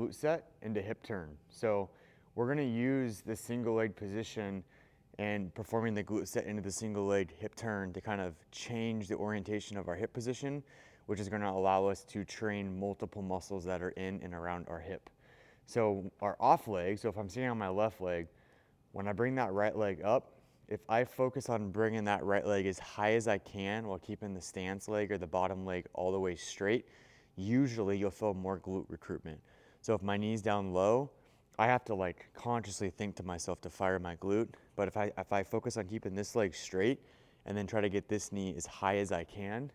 glute set into hip turn. So we're gonna use the single leg position and performing the glute set into the single leg hip turn to kind of change the orientation of our hip position, which is gonna allow us to train multiple muscles that are in and around our hip. So our off leg, so if I'm sitting on my left leg, when I bring that right leg up, if I focus on bringing that right leg as high as I can while keeping the stance leg or the bottom leg all the way straight, usually you'll feel more glute recruitment. So if my knee's down low, I have to like consciously think to myself to fire my glute. But if I focus on keeping this leg straight and then try to get this knee as high as I can,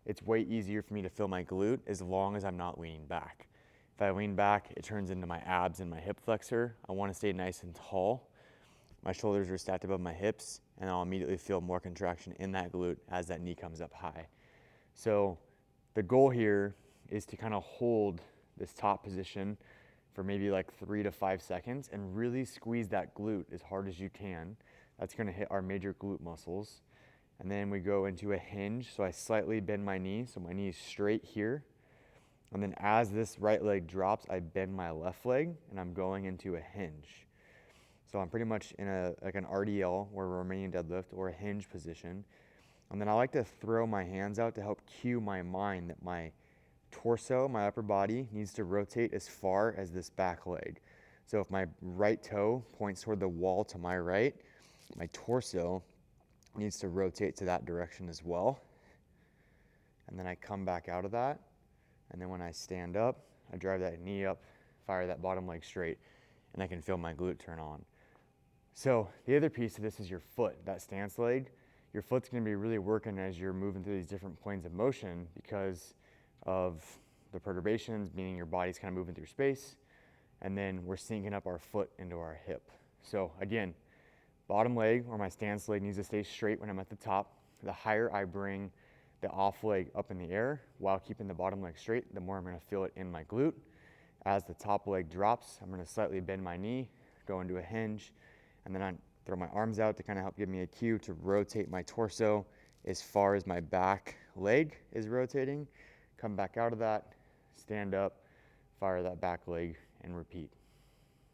it's way easier for me to feel my glute as long as I'm not leaning back. If I lean back, it turns into my abs and my hip flexor. I want to stay nice and tall. My shoulders are stacked above my hips, and I'll immediately feel more contraction in that glute as that knee comes up high. So the goal here is to kind of hold this top position for maybe like 3 to 5 seconds and really squeeze that glute as hard as you can. That's going to hit our major glute muscles. And then we go into a hinge. So I slightly bend my knee, so my knee is straight here. And then as this right leg drops, I bend my left leg and I'm going into a hinge. So I'm pretty much in like an RDL or a Romanian deadlift or a hinge position. And then I like to throw my hands out to help cue my mind that my torso, my upper body, needs to rotate as far as this back leg. So if my right toe points toward the wall to my right, my torso needs to rotate to that direction as well. And then I come back out of that. And then when I stand up, I drive that knee up, fire that bottom leg straight, and I can feel my glute turn on. So the other piece of this is your foot, that stance leg. Your foot's gonna be really working as you're moving through these different planes of motion because of the perturbations, meaning your body's kind of moving through space. And then we're syncing up our foot into our hip. So again, bottom leg or my stance leg needs to stay straight when I'm at the top. The higher I bring the off leg up in the air while keeping the bottom leg straight, the more I'm gonna feel it in my glute. As the top leg drops, I'm gonna slightly bend my knee, go into a hinge, and then I throw my arms out to kind of help give me a cue to rotate my torso as far as my back leg is rotating. Come back out of that, stand up, fire that back leg, and repeat.